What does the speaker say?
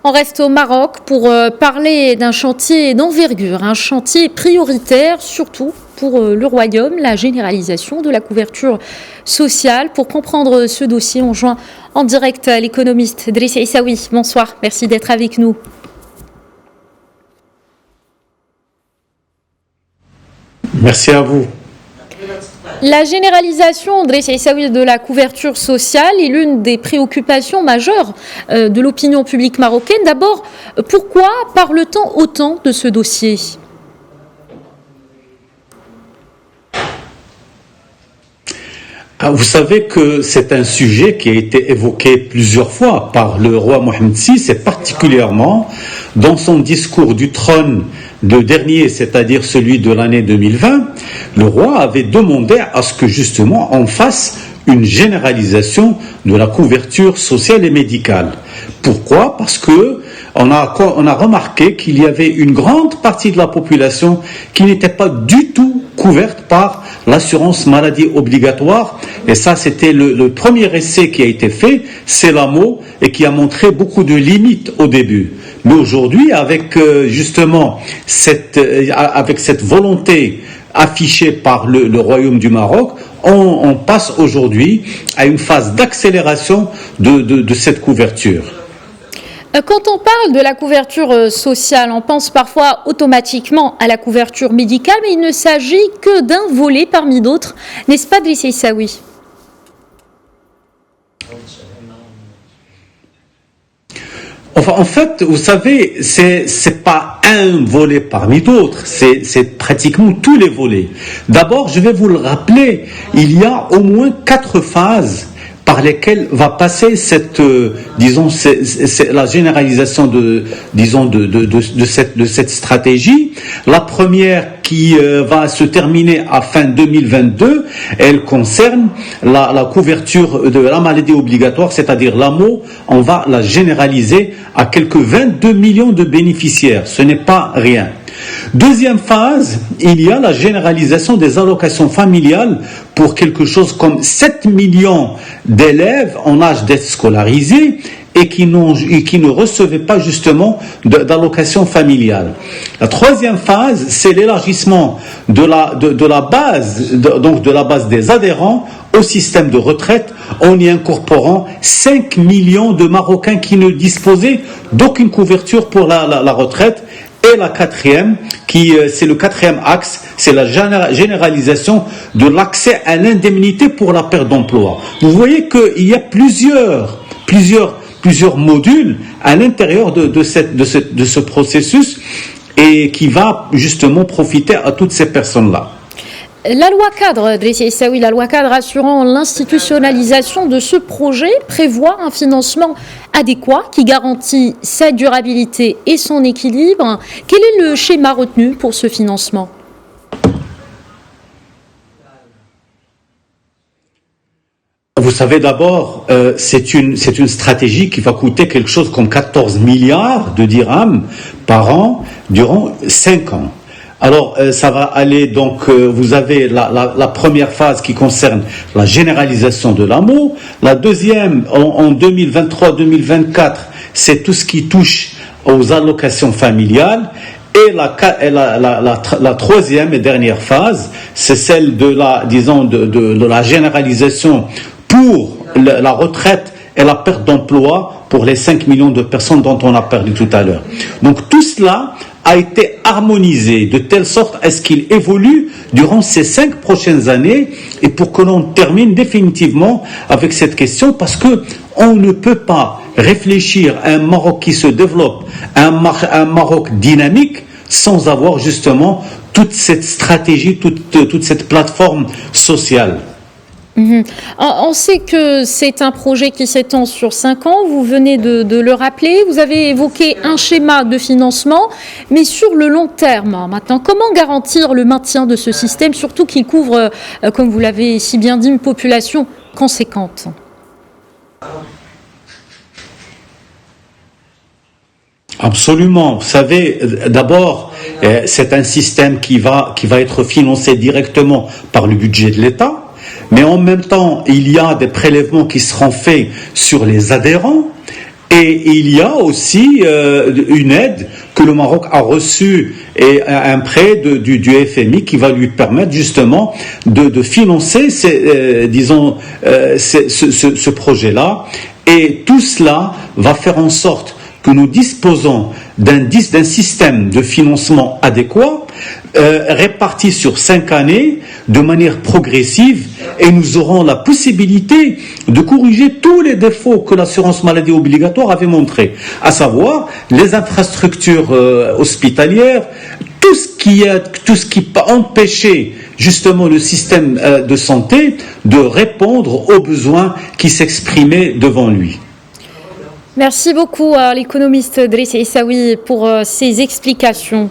On reste au Maroc pour parler d'un chantier d'envergure, un chantier prioritaire, surtout pour le Royaume, la généralisation de la couverture sociale. Pour comprendre ce dossier, on joint en direct l'économiste Driss Issaoui. Bonsoir, merci d'être avec nous. Merci à vous. La généralisation, Driss Issaoui, de la couverture sociale est l'une des préoccupations majeures de l'opinion publique marocaine. D'abord, pourquoi parle-t-on autant de ce dossier ? Vous savez que c'est un sujet qui a été évoqué plusieurs fois par le roi Mohammed VI, et particulièrement dans son discours du trône de dernier, c'est-à-dire celui de l'année 2020, le roi avait demandé à ce que justement on fasse une généralisation de la couverture sociale et médicale. Pourquoi ? Parce que on a remarqué qu'il y avait une grande partie de la population qui n'était pas du tout couverte par l'assurance maladie obligatoire, et ça c'était le premier essai qui a été fait, c'est l'AMO, et qui a montré beaucoup de limites au début. Mais aujourd'hui, avec justement cette volonté affichée par le Royaume du Maroc, on passe aujourd'hui à une phase d'accélération de cette couverture. Quand on parle de la couverture sociale, on pense parfois automatiquement à la couverture médicale, mais il ne s'agit que d'un volet parmi d'autres, n'est-ce pas, Driss Issaoui ? Enfin, en fait, vous savez, c'est pas un volet parmi d'autres, c'est pratiquement tous les volets. D'abord, je vais vous le rappeler, il y a au moins 4 phases par lesquelles va passer la généralisation de cette stratégie. La première qui va se terminer à fin 2022, elle concerne la couverture de la maladie obligatoire, c'est-à-dire l'AMO. On va la généraliser à quelques 22 millions de bénéficiaires. Ce n'est pas rien. Deuxième phase, il y a la généralisation des allocations familiales pour quelque chose comme 7 millions d'élèves en âge d'être scolarisés et qui ne recevaient pas justement d'allocation familiale. La troisième phase, c'est l'élargissement de la base des adhérents au système de retraite en y incorporant 5 millions de Marocains qui ne disposaient d'aucune couverture pour la retraite. Et la quatrième, c'est le quatrième axe, c'est la généralisation de l'accès à l'indemnité pour la perte d'emploi. Vous voyez qu'il y a plusieurs modules à l'intérieur de ce processus et qui va justement profiter à toutes ces personnes-là. La loi cadre, Driss Issaoui, la loi cadre assurant l'institutionnalisation de ce projet prévoit un financement adéquat qui garantit sa durabilité et son équilibre. Quel est le schéma retenu pour ce financement ? Vous savez, d'abord, c'est une stratégie qui va coûter quelque chose comme 14 milliards de dirhams par an durant 5 ans. Alors, ça va aller, donc, vous avez la première phase qui concerne la généralisation de l'AMO. La deuxième, en 2023-2024, c'est tout ce qui touche aux allocations familiales. Et la troisième et dernière phase, c'est celle de la généralisation pour la retraite et la perte d'emploi pour les 5 millions de personnes dont on a parlé tout à l'heure. Donc, tout cela a été harmonisé de telle sorte à ce qu'il évolue durant ces 5 prochaines années, et pour que l'on termine définitivement avec cette question, parce que on ne peut pas réfléchir à un Maroc qui se développe, à un Maroc dynamique, sans avoir justement toute cette stratégie, toute cette plateforme sociale. On sait que c'est un projet qui s'étend sur 5 ans, vous venez de le rappeler, vous avez évoqué un schéma de financement, mais sur le long terme, maintenant, comment garantir le maintien de ce système, surtout qu'il couvre, comme vous l'avez si bien dit, une population conséquente ? Absolument. Vous savez, d'abord, c'est un système qui va être financé directement par le budget de l'État. Mais en même temps, il y a des prélèvements qui seront faits sur les adhérents Et il y a aussi une aide que le Maroc a reçue et un prêt du FMI qui va lui permettre justement de financer ce projet-là. Et tout cela va faire en sorte que nous disposons d'un système de financement adéquat, réparti sur 5 années de manière progressive, et nous aurons la possibilité de corriger tous les défauts que l'assurance maladie obligatoire avait montrés, à savoir les infrastructures hospitalières, tout ce qui empêchait justement le système de santé de répondre aux besoins qui s'exprimaient devant lui. Merci beaucoup à l'économiste Driss Essaoui pour ces explications.